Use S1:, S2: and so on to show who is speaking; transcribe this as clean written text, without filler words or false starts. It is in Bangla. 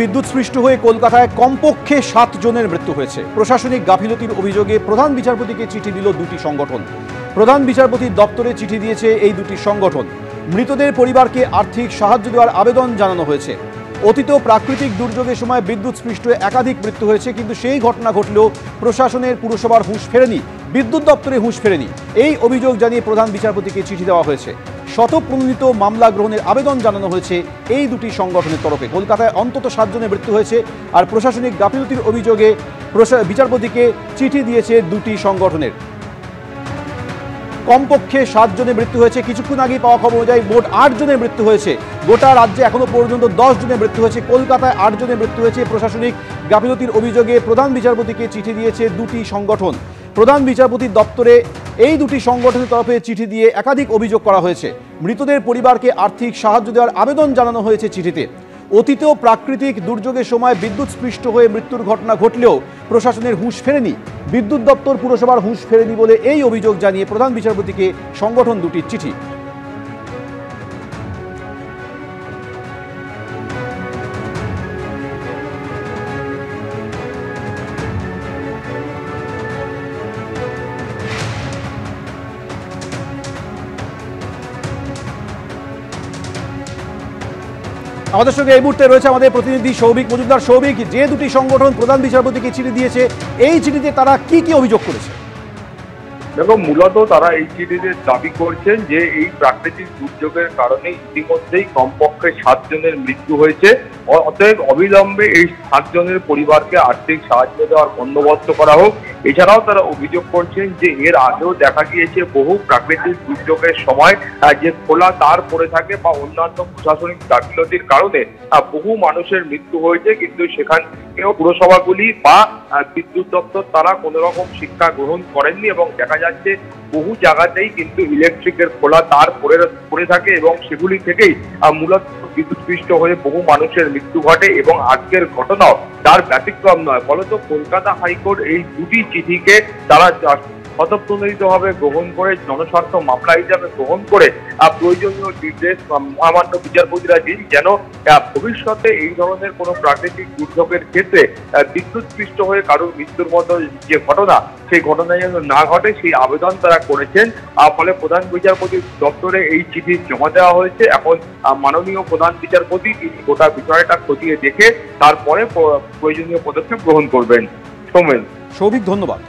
S1: বিদ্যুৎস্পৃষ্ট হয়ে কলকাতায় কমপক্ষে 7 জনের মৃত্যু হয়েছে। প্রশাসনিক গাফিলতির অভিযোগে প্রধান বিচারপতিকে চিঠি দিল দুটি সংগঠন। প্রধান বিচারপতির দপ্তরে চিঠি দিয়েছে এই দুটি সংগঠন। মৃতদের পরিবারকে আর্থিক সাহায্য দেওয়ার আবেদন জানানো হয়েছে। অতীত প্রাকৃতিক দুর্যোগের সময় বিদ্যুৎস্পৃষ্ট একাধিক মৃত্যু হয়েছে, কিন্তু সেই ঘটনা ঘটলেও প্রশাসনের পুরসভার হুঁশ ফেরেনি, বিদ্যুৎ দপ্তরে হুঁশ ফেরেনি। এই অভিযোগ জানিয়ে প্রধান বিচারপতিকে চিঠি দেওয়া হয়েছে। শতপ্রণোদিত মামলা গ্রহণের আবেদন জানানো হয়েছে এই দুটি সংগঠনের তরফে। কলকাতায় অন্তত 7 জনের মৃত্যু হয়েছে, আর প্রশাসনিক গাফিলতির অভিযোগে বিচারপতিকে চিঠি দিয়েছে দুটি সংগঠনের। কমপক্ষে 7 জনের মৃত্যু হয়েছে। কিছুক্ষণ আগেই পাওয়া খবর অনুযায়ী মোট 8 জনের মৃত্যু হয়েছে। গোটা রাজ্যে এখনো পর্যন্ত 10 জনের মৃত্যু হয়েছে। কলকাতায় 8 জনের মৃত্যু হয়েছে। প্রশাসনিক গাফিলতির অভিযোগে প্রধান বিচারপতিকে চিঠি দিয়েছে দুটি সংগঠন। প্রধান বিচারপতির দপ্তরে এই দুটি সংগঠনের তরফে চিঠি দিয়ে একাধিক অভিযোগ করা হয়েছে। মৃতদের পরিবারকে আর্থিক সাহায্য দেওয়ার আবেদন জানানো হয়েছে চিঠিতে। অতীত প্রাকৃতিক দুর্যোগের সময় বিদ্যুৎস্পৃষ্ট হয়ে মৃত্যুর ঘটনা ঘটলেও প্রশাসনের হুঁশ ফেরেনি, বিদ্যুৎ দপ্তর পুরসভার হুঁশ ফেরেনি বলে এই অভিযোগ জানিয়ে প্রধান বিচারপতিকে সংগঠন দুটির চিঠি। আমাদের সঙ্গে এই মুহূর্তে রয়েছে আমাদের প্রতিনিধি সৌভিক মজুমদার। সৌভিক, যে দুটি সংগঠন প্রধান বিচারপতিকে চিঠি দিয়েছে, এই চিঠিতে তারা কি কি অভিযোগ করেছে?
S2: দেখো, মূলত তারা এই চিঠিতে দাবি করছেন যে এই প্রাকৃতিক দুর্যোগের কারণে ইতিমধ্যেই কমপক্ষে 7 জনের মৃত্যু হয়েছে। অতএব অবিলম্বে এই 7 জনের পরিবারকে আর্থিক সাহায্য দেওয়ার বন্দোবস্ত করা হোক। এছাড়াও তারা অভিযোগ করছেন যে এর আগেও দেখা গিয়েছে বহু প্রাকৃতিক দুর্যোগের সময় যে খোলা তার পড়ে থাকে বা অন্যান্য প্রশাসনিক গাফিলতির কারণে বহু মানুষের মৃত্যু হয়েছে, কিন্তু সেখান থেকেও পুরসভাগুলি বা বিদ্যুৎ দপ্তর তারা কোনো রকম শিক্ষা গ্রহণ করেননি এবং দেখা যাচ্ছে বহু জায়গাতেই কিন্তু ইলেকট্রিকের খোলা তার পড়ে থাকে এবং সেগুলি থেকেই মূলত বিদ্যুৎস্পৃষ্ট হয়ে বহু মানুষের মৃত্যু ঘটে। এবং আজকের ঘটনাও তার ব্যতিক্রম নয়। ফলত কলকাতা হাইকোর্ট এই দুটি চিঠিকে তারা শতপ্রণোদিতভাবে গ্রহণ করে, জনস্বার্থ মামলা হিসাবে গ্রহণ করে প্রয়োজনীয় নির্দেশ মহামান্য বিচারপতিরা দিন, যেন ভবিষ্যতে এই ধরনের কোনো প্রাকৃতিক দুর্যোগের ক্ষেত্রে বিদ্যুৎস্পৃষ্ট হয়ে কারোর মৃত্যুর মতো যে ঘটনা, সেই ঘটনা যেন না ঘটে, সেই আবেদন তারা করেছেন। ফলে প্রধান বিচারপতির দপ্তরে এই চিঠি জমা দেওয়া হয়েছে। এখন মাননীয় প্রধান বিচারপতি তিনি গোটা বিষয়টা খতিয়ে দেখে তারপরে প্রয়োজনীয় পদক্ষেপ গ্রহণ করবেন। সৌভিক,
S1: ধন্যবাদ।